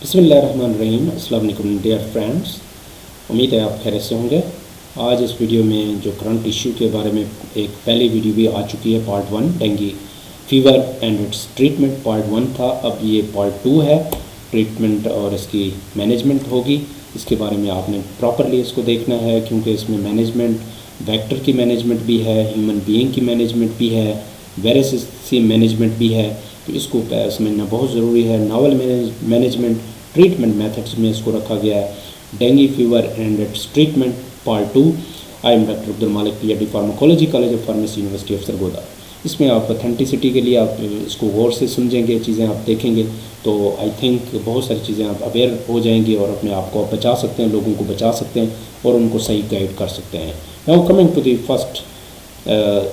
बिस्मिल्लाहिर्रहमानिर्रहीम। अस्सलाम वालेकुम डियर फ्रेंड्स, उम्मीद है आप खैरियत से होंगे। आज इस वीडियो में जो करंट इशू के बारे में एक पहली वीडियो भी आ चुकी है, part 1 dengue fever and it's treatment part 1 था। अब ये पार्ट 2 है, ट्रीटमेंट और इसकी मैनेजमेंट होगी। इसके बारे में आपने प्रॉपरली इसको देखना है, क्योंकि इसमें मैनेजमेंट वेक्टर की मैनेजमेंट भी है, ह्यूमन बीइंग की मैनेजमेंट भी है, वायरस की मैनेजमेंट भी है। तो इसको समझना बहुत ज़रूरी है। नावल मैनेजमेंट ट्रीटमेंट मेथड्स में इसको रखा गया है, dengue fever and it's treatment part 2। I am doctor Abdul मालिक, PhD pharmacology, college of pharmacy, university of Sargodha. इसमें आप ऑथेंटिसिटी के लिए आप इसको गौर से समझेंगे, चीज़ें आप देखेंगे तो आई थिंक बहुत सारी चीज़ें आप अवेयर हो जाएंगी और अपने आप को आप बचा सकते हैं, लोगों को बचा सकते हैं और उनको सही गाइड कर सकते हैं। Now coming to the first,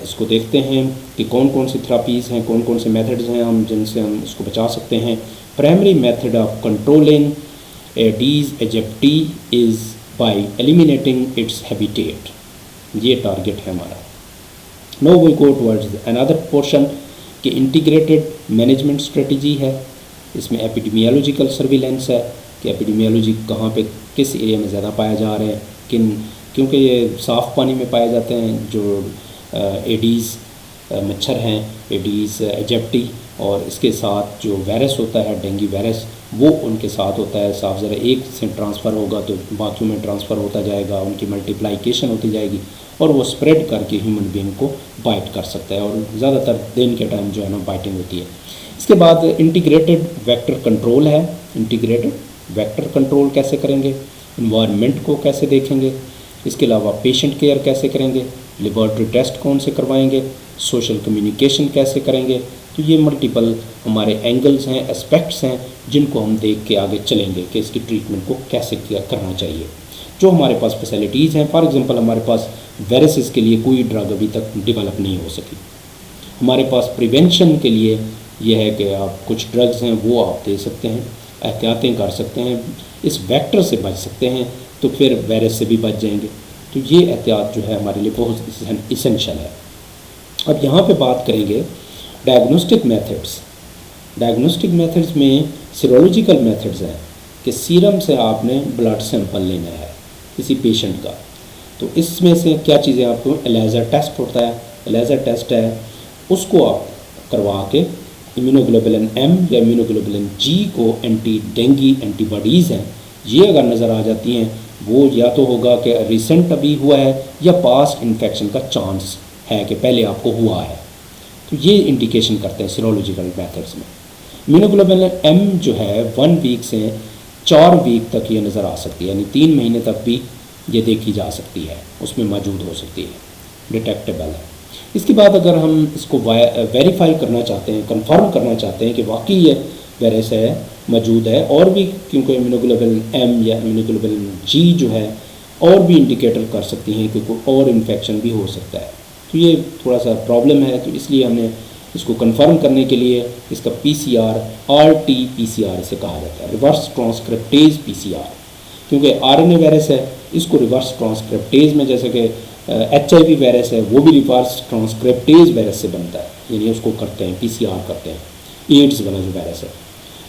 इसको देखते हैं कि कौन कौन सी थेरापीज़ हैं, कौन कौन से मेथड्स हैं हम जिनसे हम इसको बचा सकते हैं। Primary method of controlling Aedes aegypti is by eliminating its habitat. ये टारगेट है हमारा। Now we go towards another portion कि इंटीग्रेटेड मैनेजमेंट स्ट्रेटजी है। इसमें एपिडेमियोलॉजिकल सर्विलेंस है कि एपिडेमियोलॉजी कहाँ पे किस एरिया में ज़्यादा पाया जा रहे हैं, क्योंकि ये साफ़ पानी में पाए जाते हैं जो एडीज़ मच्छर हैं, एडीज़ एजिप्टी, और इसके साथ जो वायरस होता है डेंगू वायरस वो उनके साथ होता है। साफ ज़रा एक से ट्रांसफ़र होगा तो बाकियों में ट्रांसफ़र होता जाएगा, उनकी मल्टीप्लाइकेशन होती जाएगी और वो स्प्रेड करके ह्यूमन बीइंग को बाइट कर सकता है, और ज़्यादातर दिन के टाइम जो है ना बाइटिंग होती है। इसके बाद इंटीग्रेटेड वेक्टर कंट्रोल है। इंटीग्रेटेड वेक्टर कंट्रोल कैसे करेंगे, इन्वायरमेंट को कैसे देखेंगे, इसके अलावा पेशेंट केयर कैसे करेंगे, लेबॉर्ट्री टेस्ट कौन से करवाएंगे, सोशल कम्युनिकेशन कैसे करेंगे। तो ये मल्टीपल हमारे एंगल्स हैं, एस्पेक्ट्स हैं जिनको हम देख के आगे चलेंगे कि इसकी ट्रीटमेंट को कैसे करना चाहिए। जो हमारे पास फैसिलिटीज़ हैं, फॉर एग्जांपल हमारे पास वायरसेस के लिए कोई ड्रग अभी तक डेवलप नहीं हो सकी। हमारे पास प्रिवेंशन के लिए यह है कि आप कुछ ड्रग्स हैं वो आप दे सकते हैं, एहतियातें कर सकते हैं, इस वेक्टर से बच सकते हैं, तो फिर वायरस से भी बच जाएंगे। तो ये एहतियात जो है हमारे लिए बहुत इसेंशियल है। अब यहाँ पे बात करेंगे डायग्नोस्टिक मेथड्स। डायग्नोस्टिक मेथड्स में सीरोलॉजिकल मेथड्स हैं कि सीरम से आपने ब्लड सैंपल लेना है किसी पेशेंट का। तो इसमें से क्या चीज़ें आपको, एलेजर टेस्ट होता है, एलेजर टेस्ट है, उसको आप करवा के इम्यूनोग्लोबुलिन M या इम्यूनोग्लोबुलिन G को एंटी डेंगू एंटीबॉडीज़ हैं, ये अगर नज़र आ जाती हैं, वो या तो होगा कि रिसेंट अभी हुआ है या पास्ट इन्फेक्शन का चांस है कि पहले आपको हुआ है। तो ये इंडिकेशन करते हैं सीरोलॉजिकल मेथड्स में। इम्यूनोग्लोबुलिन M जो है 1 वीक से 4 वीक तक ये नज़र आ सकती है, यानी 3 महीने तक भी ये देखी जा सकती है, उसमें मौजूद हो सकती है, डिटेक्टेबल है। इसके बाद अगर हम इसको वेरीफाई करना चाहते हैं, कंफर्म करना चाहते हैं कि वाकई ये वायरस है, मौजूद है, और भी क्योंकि इम्यूनोग्लोबुलिन M या इम्यूनोग्लोबुलिन G जो है और भी इंडिकेटर कर सकती हैं कि कोई और इन्फेक्शन भी हो सकता है। तो ये थोड़ा सा प्रॉब्लम है, तो इसलिए हमने इसको कंफर्म करने के लिए इसका PCR RT-PCR इसे कहा जाता है, रिवर्स ट्रांसक्रिप्टेज PCR, क्योंकि RNA वायरस है, इसको रिवर्स ट्रांसक्रिप्टेज में, जैसे कि HIV वायरस है वो भी रिवर्स ट्रांसक्रिप्टेज वायरस से बनता है, यानी उसको करते हैं PCR करते हैं, एड्स वाला जो वायरस है।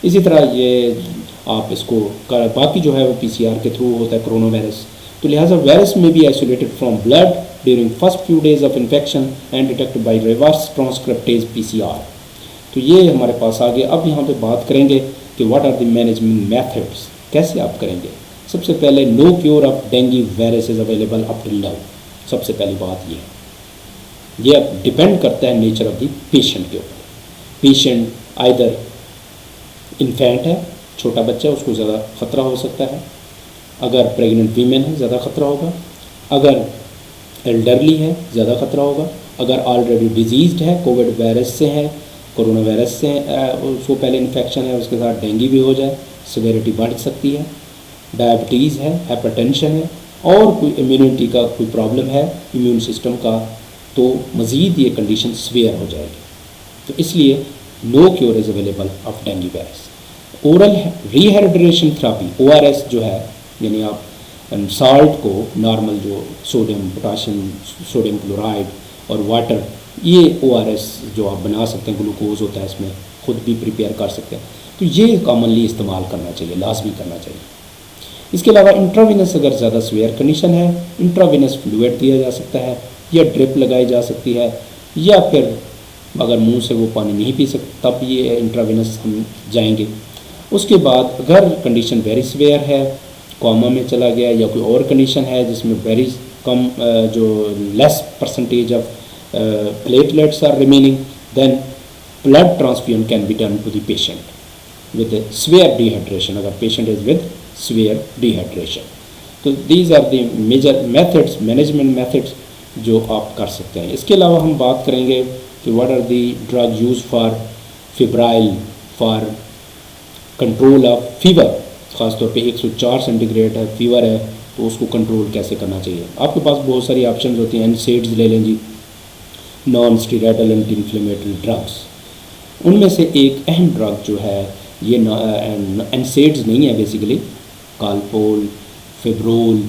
इसी तरह ये आप इसको बाकी जो है वो PCR के थ्रू होता है, कोरोना वायरस। तो लिहाजा वायरस में भी isolated from blood during first few days of infection and detected by reverse transcriptase PCR। तो ये हमारे पास आ गया। अब यहाँ पे बात करेंगे कि what are the management methods, कैसे आप करेंगे। सबसे पहले no cure of dengue virus is available up till now. सबसे पहली बात ये है, ये अब डिपेंड करता है नेचर ऑफ द पेशेंट के ऊपर। पेशेंट आइदर इन्फेंट है, छोटा बच्चा, उसको ज़्यादा ख़तरा हो सकता है। अगर प्रेग्नेंट वीमेन है ज़्यादा ख़तरा होगा। अगर एल्डरली है ज़्यादा ख़तरा होगा। अगर ऑलरेडी डिजीज़्ड है, कोविड वायरस से है, कोरोना वायरस से उसको पहले इन्फेक्शन है, उसके साथ डेंगू भी हो जाए, सिवियरिटी बढ़ सकती है। डायबिटीज़ है, हाइपरटेंशन है, और कोई इम्यूनिटी का कोई प्रॉब्लम है, इम्यून सिस्टम का, तो मज़ीद ये कंडीशन सीवियर हो जाएगी। तो इसलिए no cure is available of dengue virus. Oral rehydration therapy, ORS जो है, यानी आप साल्ट को नॉर्मल जो सोडियम, पोटाशियम, सोडियम क्लोराइड और वाटर, ये ORS जो आप बना सकते हैं, ग्लूकोज होता है इसमें, खुद भी प्रिपेयर कर सकते हैं। तो ये कॉमनली इस्तेमाल करना चाहिए, लाजमी करना चाहिए। इसके अलावा इंट्रावीनस अगर ज़्यादा सीवियर कंडीशन है, इंट्रावीनस फ्लूइड दिया जा सकता है या ड्रिप लगाई जा सकती है, या फिर अगर मुंह से वो पानी नहीं पी सकता तब ये इंट्रावीनस हम जाएंगे। उसके बाद अगर कंडीशन वेरी सीवियर है, कोमा में चला गया या कोई और कंडीशन है जिसमें वेरी कम जो less percentage of platelets are remaining, then blood transfusion can be done to the patient with severe dehydration, अगर patient is with severe dehydration. तो these are the major methods, management methods जो आप कर सकते हैं। इसके अलावा हम बात करेंगे कि what are the drug use for febrile for control of fever. ख़ासतौर पे 104 सेंटीग्रेड है, फीवर है, तो उसको कंट्रोल कैसे करना चाहिए। आपके पास बहुत सारी ऑप्शन होती हैं। एनसेड्स ले लें जी, non steroidal anti inflammatory drugs. उनमें से एक अहम ड्रग जो है ये एनसेड्स नहीं है basically, Calpol, Febrol,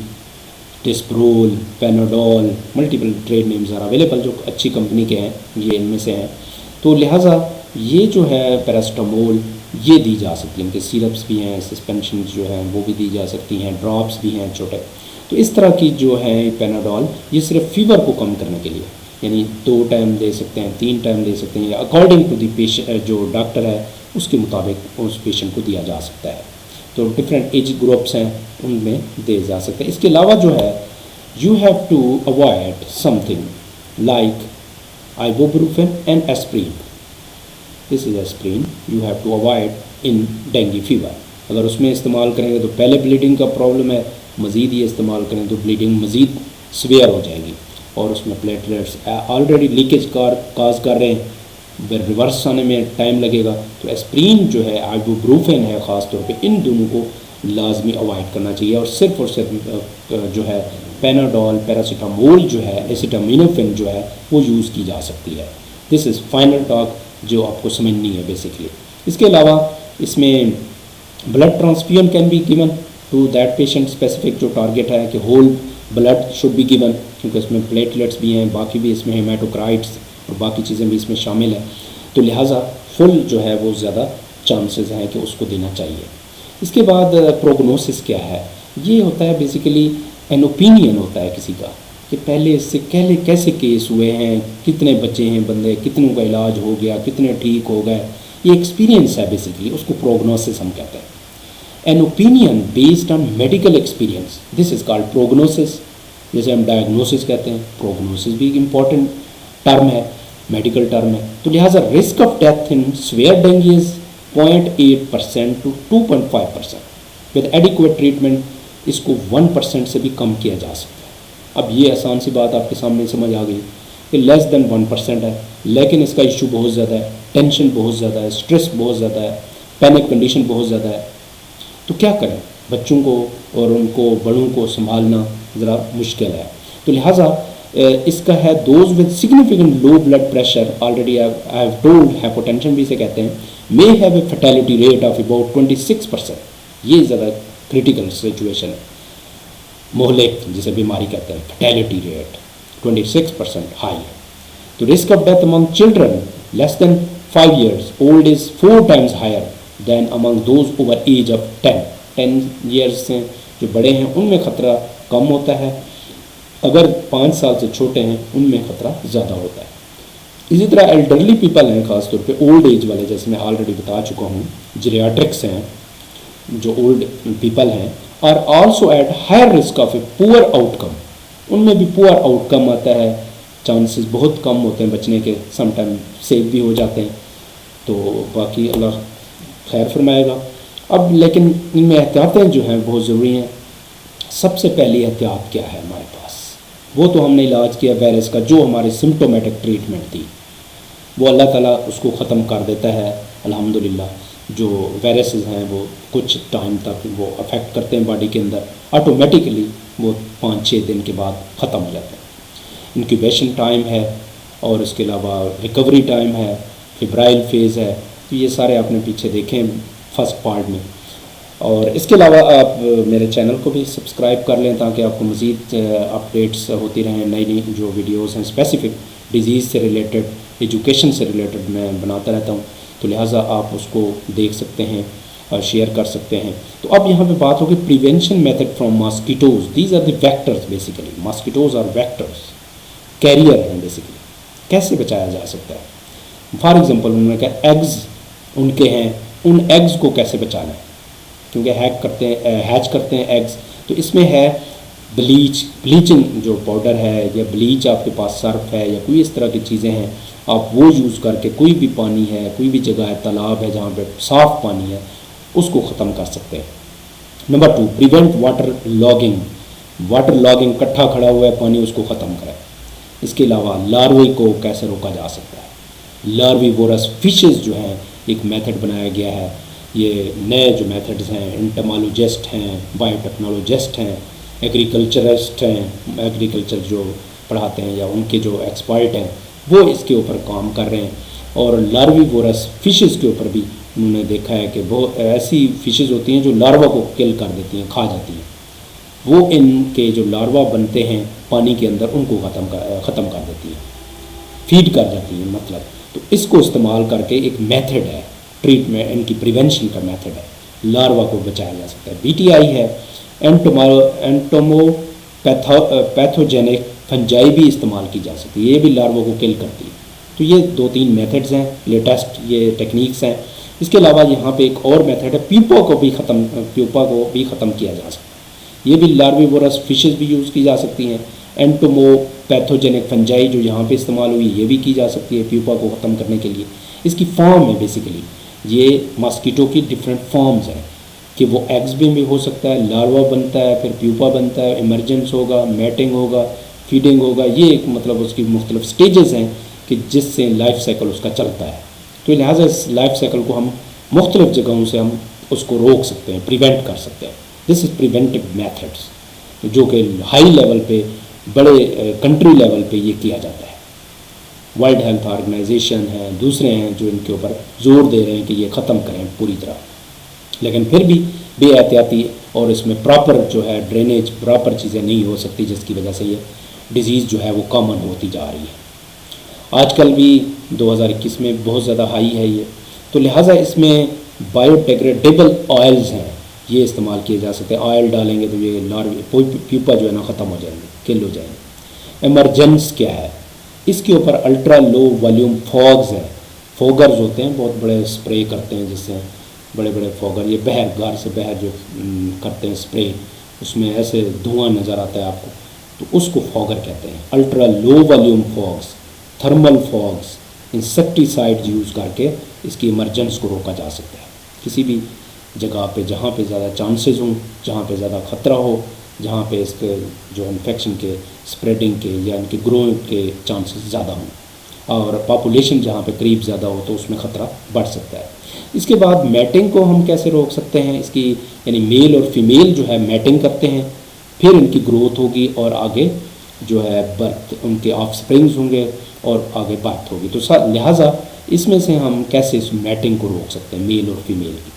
Disprol, Panadol, multiple trade names are available जो अच्छी कंपनी के हैं, ये इनमें से हैं। तो लिहाजा ये जो है पैरास्टामोल ये दी जा सकती है, इनके सिरप्स भी हैं, सस्पेंशन जो हैं वो भी दी जा सकती हैं, ड्रॉप्स भी हैं छोटे। तो इस तरह की जो है पेनाडोल ये सिर्फ फीवर को कम करने के लिए, यानी 2 टाइम दे सकते हैं, 3 टाइम दे सकते हैं, या अकॉर्डिंग टू द पेशेंट जो डॉक्टर है उसके मुताबिक उस पेशेंट को दिया जा सकता है। तो डिफरेंट एज ग्रुप्स हैं उनमें दे जा सकते हैं। इसके अलावा जो है you have to avoid something like ibuprofen and aspirin. This is aspirin you have to avoid in dengue fever. अगर उसमें इस्तेमाल करेंगे तो पहले ब्लीडिंग का प्रॉब्लम है, मज़ीद ये इस्तेमाल करें तो ब्लीडिंग मज़ीद सीवियर हो जाएगी और उसमें प्लेटलेट्स ऑलरेडी लीकेज काज कर रहे हैं, रिवर्स आने में टाइम लगेगा। तो एस्प्रिन जो है, आइबुप्रोफेन है, ख़ास तौर पे इन दोनों को लाजमी अवॉइड करना चाहिए और सिर्फ जो है पेनाडोल, पैरासीटामोल जो है, एसिटामिनोफेन जो है वो यूज़ की जा सकती है। दिस इज़ फाइनल टॉक जो आपको समझनी है बेसिकली। इसके अलावा इसमें blood transfusion can be given to that patient specific, जो टारगेट है कि whole blood should be given, क्योंकि इसमें प्लेटलेट्स भी हैं, बाकी भी इसमें हेमाटोक्राइट्स और बाकी चीज़ें भी इसमें शामिल हैं। तो लिहाजा फुल जो है वो ज़्यादा चांसेस हैं कि उसको देना चाहिए। इसके बाद प्रोग्नोसिस क्या है, ये होता है बेसिकली एन ओपिनियन होता है किसी का कि पहले इससे कैसे केस हुए हैं, कितने बच्चे हैं बंदे, कितनों का इलाज हो गया, कितने ठीक हो गए, ये एक्सपीरियंस है बेसिकली, उसको प्रोग्नोसिस हम कहते हैं। An opinion based on medical experience, this is called prognosis. जैसे हम डायग्नोसिस कहते हैं, प्रोग्नोसिस भी एक इम्पॉर्टेंट टर्म है, मेडिकल टर्म है। तो लिहाजा risk of death in severe dengue is 0.8% to 2.5%। With adequate treatment इसको 1% से भी कम किया जा सकता है। अब ये आसान सी बात आपके सामने समझ आ गई कि लेस देन 1% है, लेकिन इसका इशू बहुत ज़्यादा है, टेंशन बहुत ज़्यादा है, स्ट्रेस बहुत ज़्यादा है, पैनिक कंडीशन बहुत ज़्यादा है। तो क्या करें, बच्चों को और उनको बड़ों को संभालना ज़रा मुश्किल है। तो लिहाजा इसका है those with significant low blood pressure, already I have told, hypotension भी इसे कहते हैं, may have a fertility rate of about 26%। ये ज़्यादा क्रिटिकल सिचुएशन है, मोहलिक जिसे बीमारी कहते हैं, फर्टिलिटी रेट 26% हाई है। तो risk of death among children less than 5 years old is 4 times higher than among those over age of 10 years से जो बड़े हैं उनमें ख़तरा कम होता है, अगर 5 साल से छोटे हैं उनमें ख़तरा ज़्यादा होता है। इसी तरह एल्डरली पीपल हैं, ख़ासतौर पे ओल्ड एज वाले, जैसे मैं ऑलरेडी बता चुका हूँ, जेरियाट्रिक्स हैं जो ओल्ड पीपल हैं, और also at higher risk of a poor outcome, उनमें भी पुअर आउटकम आता है, चांसेस बहुत कम होते हैं बचने के, समटाइम सेव भी हो जाते हैं। तो बाकी अल्लाह खैर फरमाएगा। अब लेकिन इनमें एहतियातें जो हैं बहुत ज़रूरी हैं। सबसे पहली एहतियात क्या है हमारे पास, वो तो हमने इलाज किया वायरस का, जो हमारी सिम्टोमेटिक ट्रीटमेंट थी वो अल्लाह ताला उसको ख़त्म कर देता है अल्हम्दुलिल्लाह। जो वायरसेस हैं वो कुछ टाइम तक वो अफेक्ट करते हैं बॉडी के अंदर, ऑटोमेटिकली वो 5-6 दिन के बाद ख़त्म हो जाते हैं। इंक्यूबेशन टाइम है और इसके अलावा रिकवरी टाइम है, फिब्राइल फेज़ है। तो ये सारे आपने पीछे देखें फर्स्ट पार्ट में। और इसके अलावा आप मेरे चैनल को भी सब्सक्राइब कर लें ताकि आपको मज़ीद अपडेट्स होती रहें, नई नई जो वीडियोस हैं स्पेसिफ़िक डिज़ीज़ से रिलेटेड, एजुकेशन से रिलेटेड मैं बनाता रहता हूँ। तो लिहाजा आप उसको देख सकते हैं और शेयर कर सकते हैं। तो अब यहाँ पे बात होगी prevention method from mosquitoes. These are the vectors basically, mosquitoes are vectors, carrier हैं बेसिकली। कैसे बचाया जा सकता है? फॉर एग्जांपल उन्होंने कहा एग्स उनके हैं, उन एग्स को कैसे बचाना है, क्योंकि हैच करते हैं एग्स। तो इसमें है ब्लीचिंग जो पाउडर है या ब्लीच आपके पास सर्फ है या कोई इस तरह की चीज़ें हैं, आप वो यूज़ करके कोई भी पानी है, कोई भी जगह है, तालाब है जहाँ पे साफ़ पानी है, उसको ख़त्म कर सकते हैं। Number 2, prevent water logging. Water logging, इकट्ठा खड़ा हुआ है पानी, उसको ख़त्म करें। इसके अलावा लार्वे को कैसे रोका जा सकता है? लार्विवोरस फिशेस जो हैं, एक मेथड बनाया गया है। ये नए जो मेथड्स हैं, एंटोमोलॉजिस्ट हैं, बायोटेक्नोलॉजिस्ट हैं, एग्रीकल्चरिस्ट हैं, एग्रीकल्चर जो पढ़ाते हैं या उनके जो एक्सपर्ट हैं वो इसके ऊपर काम कर रहे हैं। और लार्विवोरस फिशेस के ऊपर भी उन्होंने देखा है कि बहुत ऐसी फिशेस होती हैं जो लार्वा को किल कर देती हैं, खा जाती हैं। वो इनके जो लार्वा बनते हैं पानी के अंदर उनको ख़त्म कर देती हैं, फीड कर जाती हैं मतलब। तो इसको इस्तेमाल करके एक मेथड है ट्रीटमेंट, इनकी प्रिवेंशन का मेथड है, लार्वा को बचाया जा सकता है। BTI है, पैथोजेनिक फंजाई भी इस्तेमाल की जा सकती है, ये भी लार्वा को किल करती है। तो ये 2-3 मेथड्स हैं, लेटेस्ट ये टेक्निक्स हैं। इसके अलावा यहाँ पे एक और मेथड है, प्यूपा को भी ख़त्म किया जा सकता है। ये भी लार्विवोरस फिशेस भी यूज़ की जा सकती हैं। पैथोजेनिक फंजाई जो यहाँ पे इस्तेमाल हुई, ये भी की जा सकती है प्यूपा को ख़त्म करने के लिए। इसकी फॉर्म है बेसिकली, ये मॉस्किटो की डिफरेंट फॉर्म्स हैं कि वो एग्स भी हो सकता है, लार्वा बनता है, फिर प्यूपा बनता है, इमरजेंस होगा, मैटिंग होगा, फीडिंग होगा। ये एक मतलब उसकी मुख्तलिफ स्टेजेस हैं कि जिससे लाइफ साइकिल उसका चलता है। तो लिहाजा इस लाइफ साइकिल को हम मुख्तलिफ जगहों से हम उसको रोक सकते हैं, प्रिवेंट कर सकते हैं। दिस इज़ प्रिवेंटिव मेथड्स, जो कि हाई लेवल पे, बड़े कंट्री लेवल पे ये किया जाता है। वर्ल्ड हेल्थ ऑर्गेनाइजेशन है, दूसरे हैं जो इनके ऊपर जोर दे रहे हैं कि ये ख़त्म करें पूरी तरह। लेकिन फिर भी बेएहतियाती और इसमें प्रॉपर जो है ड्रेनेज, प्रॉपर चीज़ें नहीं हो सकती, जिसकी वजह से ये डिज़ीज़ जो है वो कॉमन होती जा रही है। आजकल भी 2021 में बहुत ज़्यादा हाई है ये। तो लिहाजा इसमें बायोडिग्रेडेबल ऑयल्स हैं, ये इस्तेमाल किए जा सकते हैं। ऑयल डालेंगे तो ये लार्वा प्यूपा जो है ना ख़त्म हो जाएंगे, किल हो जाएंगे। इमरजेंस क्या है? इसके ऊपर अल्ट्रा लो वॉल्यूम फॉग्स हैं, फॉगर्स होते हैं, बहुत बड़े स्प्रे करते हैं, जिससे बड़े बड़े फॉगर, ये गार से बहर जो करते हैं स्प्रे, उसमें ऐसे धुआं नज़र आता है आपको, तो उसको फॉगर कहते हैं। Ultra low volume fogs, thermal fogs, insecticide use करके इसकी इमरजेंस को रोका जा सकता है। किसी भी जगह पे जहाँ पे ज़्यादा चांसेस हों, जहाँ पे ज़्यादा ख़तरा हो, जहाँ पे इसके जो इन्फेक्शन के स्प्रेडिंग के या इनके ग्रोइंग के चांसेस ज़्यादा हों और पॉपुलेशन जहाँ पे करीब ज़्यादा हो, तो उसमें ख़तरा बढ़ सकता है। इसके बाद मैटिंग को हम कैसे रोक सकते हैं? इसकी यानी मेल और फीमेल जो है मैटिंग करते हैं, फिर इनकी ग्रोथ होगी और आगे जो है बर्थ, उनके ऑफस्प्रिंग्स होंगे और आगे बर्थ होगी। तो लिहाजा इसमें से हम कैसे इस मैटिंग को रोक सकते हैं, मेल और फीमेल की?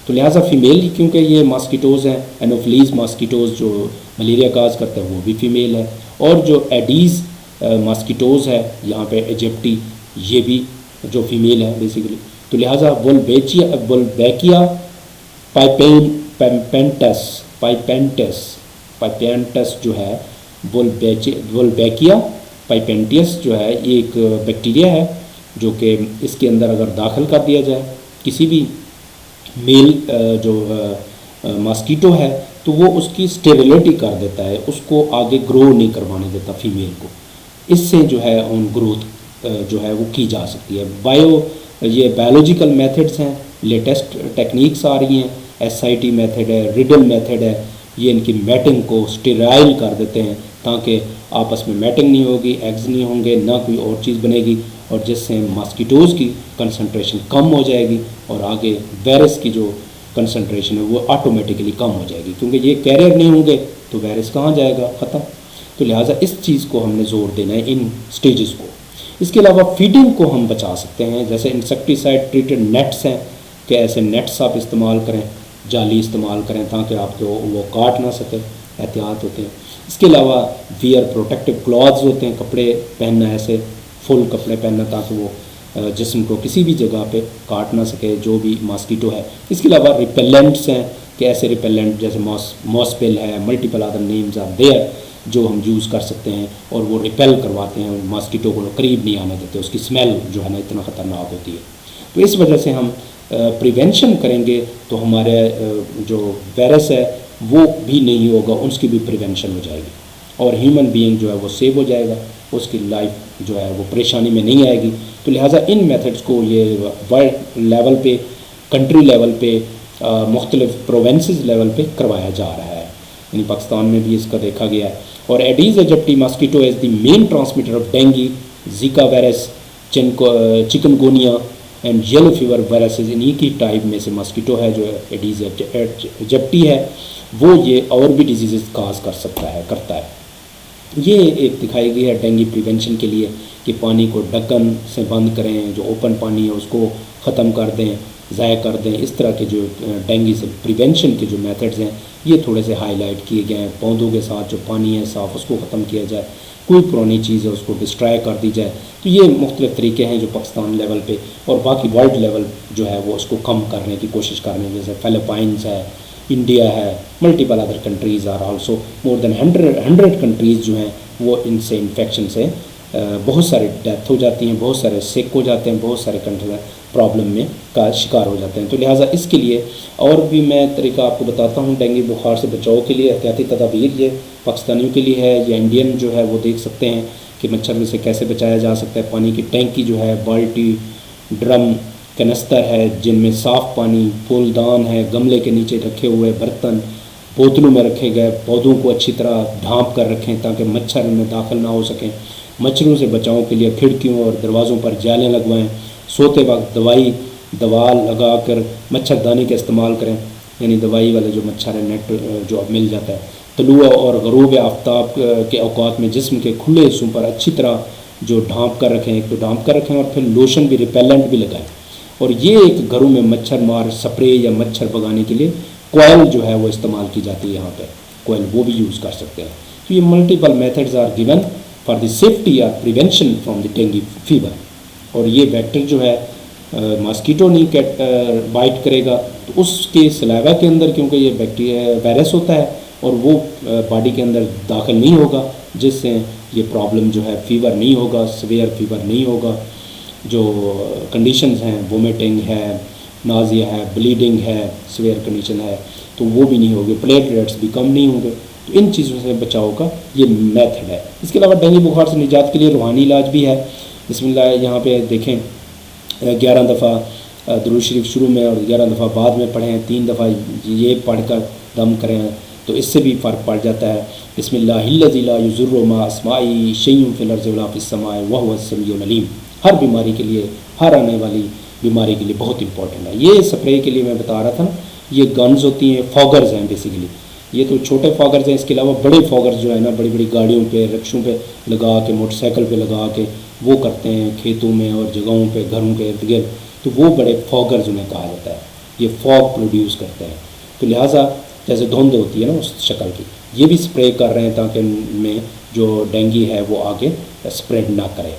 तो लिहाजा फीमेल, क्योंकि ये मॉस्किटोज़ हैं, एनोफिलीज़ मॉस्किटोज़ जो मलेरिया काज करते हैं वो भी फीमेल है, और जो एडीज़ मॉस्किटोज़ है यहाँ पे इजिप्टी, ये भी जो फीमेल है बेसिकली। तो लिहाजा वोल्बैकिया पाइपेंटस जो है, वोल्बैकिया पाइपेंटियस जो है, ये एक बैक्टीरिया है जो कि इसके अंदर अगर दाखिल कर दिया जाए किसी भी मेल जो मॉस्किटो है, तो वो उसकी स्टेरिलिटी कर देता है, उसको आगे ग्रो नहीं करवाने देता फीमेल को। इससे जो है उन ग्रोथ जो है वो की जा सकती है। ये बायोलॉजिकल मेथड्स हैं, लेटेस्ट टेक्निक्स आ रही हैं, SIT मेथड है, रिडल मेथड है, ये इनकी मैटिंग को स्टेराइल कर देते हैं ताकि आपस में मैटिंग नहीं होगी, एग्स नहीं होंगे, ना कोई और चीज़ बनेगी, और जिससे मॉस्किटोज़ की कंसंट्रेशन कम हो जाएगी और आगे वायरस की जो कंसंट्रेशन है वो ऑटोमेटिकली कम हो जाएगी, क्योंकि ये कैरियर नहीं होंगे तो वायरस कहाँ जाएगा, ख़त्म। तो लिहाजा इस चीज़ को हमने ज़ोर देना है, इन स्टेजेस को। इसके अलावा फीडिंग को हम बचा सकते हैं, जैसे इंसेक्टिसाइड ट्रीटेड नेट्स हैं कि ऐसे नेट्स आप इस्तेमाल करें, जाली इस्तेमाल करें ताकि आपको वो काट ना सके, एहतियात होते हैं। इसके अलावा वियर प्रोटेक्टिव क्लॉथ्स होते हैं, कपड़े पहनना, ऐसे फुल कपड़े पहनना ताकि वो जिस्म को किसी भी जगह पे काट ना सके जो भी मॉस्किटो है। इसके अलावा रिपेलेंट्स हैं कि ऐसे रिपेलेंट जैसे मॉस्पेल है, multiple other names are there जो हम यूज़ कर सकते हैं और वो रिपेल करवाते हैं, मॉस्किटो को करीब नहीं आने देते, उसकी स्मेल जो है ना इतना ख़तरनाक होती है। तो इस वजह से हम प्रिवेंशन करेंगे तो हमारे जो वायरस है वो भी नहीं होगा, उसकी भी प्रिवेंशन हो जाएगी और ह्यूमन बीइंग जो है वो सेव हो जाएगा, उसकी लाइफ जो है वो परेशानी में नहीं आएगी। तो लिहाजा इन मेथड्स को ये वर्ल्ड लेवल पे, कंट्री लेवल पे, मुख्तलिफ प्रोवेंसेस लेवल पे करवाया जा रहा है, यानी पाकिस्तान में भी इसका देखा गया है। और Aedes aegypti mosquito is the main transmitter of dengue, Zika virus, chikungunya and yellow fever viruses. इन्हीं की टाइप में से मॉस्किटो है जो एडीज एजिप्टी है, वो ये और भी डिजीज़ काज करता है। ये एक दिखाई गई है डेंगू प्रिवेंशन के लिए कि पानी को ढक्कन से बंद करें, जो ओपन पानी है उसको ख़त्म कर दें, ज़ाया कर दें। इस तरह के जो डेंगू से प्रिवेंशन के जो मेथड्स हैं ये थोड़े से हाईलाइट किए गए हैं। पौधों के साथ जो पानी है साफ़ उसको ख़त्म किया जाए, कोई पुरानी चीज़ है उसको डिस्ट्रॉय कर दी जाए। तो ये मुख्तलिफ़ तरीके हैं जो पाकिस्तान लेवल पे और बाकी वर्ल्ड लेवल जो है वो उसको कम करने की कोशिश कर रहे हैं। जैसे फ़िलिपाइंस है, इंडिया है, multiple other countries are also, more than 100 countries जो हैं वो इनसे इन्फेक्शन से बहुत सारे डेथ हो जाती हैं, बहुत सारे सिक हो जाते हैं, बहुत सारे कंट्री प्रॉब्लम में का शिकार हो जाते हैं। तो लिहाजा इसके लिए और भी मैं तरीका आपको बताता हूँ डेंगू बुखार से बचाव के लिए। एहतियाती तदाबीर ये पाकिस्तानियों के लिए है, या इंडियन जो है वो देख सकते हैं कि मच्छर में से कैसे बचाया जा सकता है। पानी की टैंकी जो है, बाल्टी, ड्रम, कनस्तर है जिनमें साफ़ पानी, फूलदान है, गमले के नीचे रखे हुए बर्तन, बोतलों में रखे गए पौधों को अच्छी तरह ढाँप कर रखें ताकि मच्छर में दाखिल ना हो सकें। मच्छरों से बचाव के लिए खिड़कियों और दरवाज़ों पर जालें लगवाएं। सोते वक्त दवा लगा कर मच्छरदानी का इस्तेमाल करें, यानी दवाई वाले जो मच्छर है नेट जो अब मिल जाता है। तलुआ और गरूब आफ्ताब के औकात में जिस्म के खुले हिस्सों पर अच्छी तरह जो ढाँप कर रखें, एक तो ढाँप कर रखें और फिर लोशन भी, रिपेलेंट भी लगाएं। और ये एक घरों में मच्छर मार स्प्रे या मच्छर भगाने के लिए कोयल जो है वो इस्तेमाल की जाती है, यहाँ पे कोयल वो भी यूज़ कर सकते हैं। तो ये multiple methods are given for the safety और prevention from the dengue fever. और ये वेक्टर जो है मॉस्किटो नहीं बाइट करेगा तो उसके सलाइवा के अंदर, क्योंकि ये बैक्टीरिया वायरस होता है और वो बॉडी के अंदर दाखिल नहीं होगा, जिससे ये प्रॉब्लम जो है फीवर नहीं होगा, सीवियर फीवर नहीं होगा। जो कंडीशंस हैं, वोमिटिंग है, नाजिया है, ब्लीडिंग है, सीवियर कंडीशन है, तो वो भी नहीं होगी, प्लेटलेट्स भी कम नहीं होंगे। तो इन चीज़ों से बचाव का ये मेथड है। इसके अलावा डेंगू बुखार से निजात के लिए रूहानी इलाज भी है। बिस्मिल्लाह, यहाँ पे देखें 11 दफ़ा दुरूद शरीफ शुरू में और 11 दफ़ा बाद में पढ़ें, 3 दफ़ा ये पढ़कर दम करें तो इससे भी फ़र्क पड़ जाता है। बिस्मिल्लाहिल्लज़ी ला युज़िर्रु मा अस्माई शैउन फिल अर्ज़ि वला फिस समाई व हुवस समीउल अलीम। हर बीमारी के लिए, हर आने वाली बीमारी के लिए बहुत इंपॉर्टेंट है। ये स्प्रे के लिए मैं बता रहा था ना, ये गन्स होती हैं, फॉगर्स हैं बेसिकली। ये तो छोटे फॉगर्स हैं, इसके अलावा बड़े फॉगर्स जो है ना बड़ी बड़ी गाड़ियों पे, रिक्शों पे लगा के, मोटरसाइकिल पे लगा के वो करते हैं खेतों में और जगहों पे, घरों के इर्द गिर्द, तो वो बड़े फॉगर्स उन्हें कहा जाता है। ये फॉग प्रोड्यूस करते हैं, तो लिहाजा जैसे धुंध होती है ना उस शक्ल की, ये भी स्प्रे कर रहे हैं ताकि उनमें जो डेंगू है वो आगे स्प्रेड ना करे।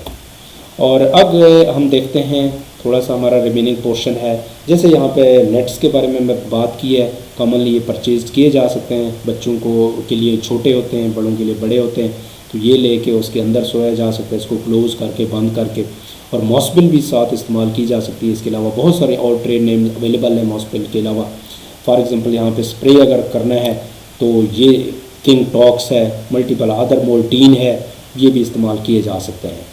और अब हम देखते हैं थोड़ा सा हमारा रिमेनिंग पोर्शन है। जैसे यहाँ पे नेट्स के बारे में मैं बात की है, कॉमनली ये परचेज किए जा सकते हैं। बच्चों को के लिए छोटे होते हैं, बड़ों के लिए बड़े होते हैं, तो ये लेके उसके अंदर सोया जा सकता है, इसको क्लोज़ करके, बंद करके। और मॉस्पिल भी साथ इस्तेमाल की जा सकती है। इसके अलावा बहुत सारे और ट्रेड नेम अवेलेबल हैं मॉस्पिल के अलावा। फॉर एग्ज़ाम्पल यहाँ पे स्प्रे अगर करना है तो ये किंग टॉक्स है, मल्टीपल अदर मोल्टीन है, ये भी इस्तेमाल किए जा सकते हैं।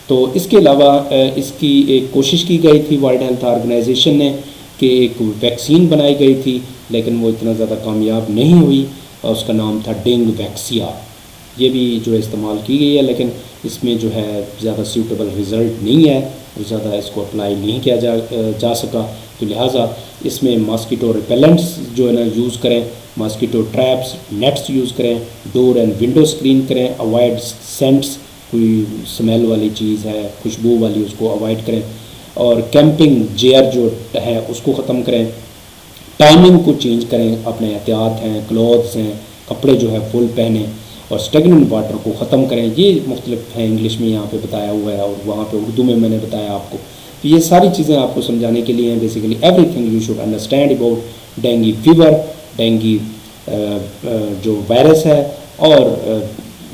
तो इसके अलावा इसकी एक कोशिश की गई थी वर्ल्ड हेल्थ ऑर्गेनाइजेशन ने कि एक वैक्सीन बनाई गई थी, लेकिन वो इतना ज़्यादा कामयाब नहीं हुई और उसका नाम था डेंगू वैक्सिया। ये भी जो है इस्तेमाल की गई है, लेकिन इसमें जो है ज़्यादा सूटेबल रिज़ल्ट नहीं है और ज़्यादा इसको अप्लाई नहीं किया जा सका। तो लिहाजा इसमें मॉस्किटो रिपेलेंट्स जो है ना यूज़ करें, मॉस्किटो ट्रैप्स, नेट्स यूज़ करें, डोर एंड विंडो स्क्रीन करें, अवॉइड सेंट्स, कोई स्मेल वाली चीज़ है, खुशबू वाली, उसको अवॉइड करें। और कैंपिंग जेयर जो है उसको ख़त्म करें। टाइमिंग को चेंज करें, अपने एहतियात हैं, क्लॉथ्स हैं, कपड़े जो है फुल पहने। और स्टेगनेंट वाटर को ख़त्म करें। ये मुख्तलिफ है, इंग्लिश में यहाँ पे बताया हुआ है और वहाँ पे उर्दू में मैंने बताया आपको। तो ये सारी चीज़ें आपको समझाने के लिए हैं। Basically everything you should understand about dengue fever, dengue जो वायरस है, और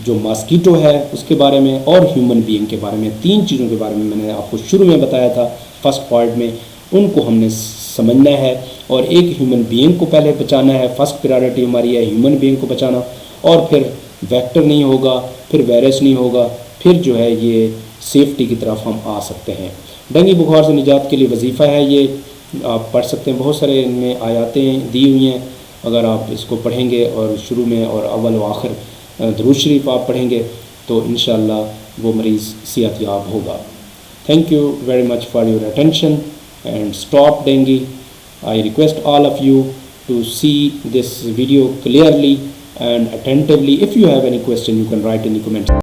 जो मॉस्किटो है उसके बारे में, और ह्यूमन बीइंग के बारे में। 3 चीज़ों के बारे में मैंने आपको शुरू में बताया था फर्स्ट पार्ट में, उनको हमने समझना है। और एक ह्यूमन बीइंग को पहले बचाना है, फर्स्ट प्रायोरिटी हमारी है ह्यूमन बीइंग को बचाना, और फिर वेक्टर नहीं होगा, फिर वायरस नहीं होगा, फिर जो है ये सेफ्टी की तरफ हम आ सकते हैं। डेंगू बुखार से निजात के लिए वजीफ़ा है, ये आप पढ़ सकते हैं, बहुत सारे इनमें आयातें दी हुई हैं। अगर आप इसको पढ़ेंगे और शुरू में और अव्वल व आखिर दुरूद शरीफ आप पढ़ेंगे तो इंशाअल्लाह वो मरीज़ सेहतयाब होगा। Thank you very much for your attention and stop dengue. I request all of you to see this video clearly and attentively. If you have any question, you can write in the comments.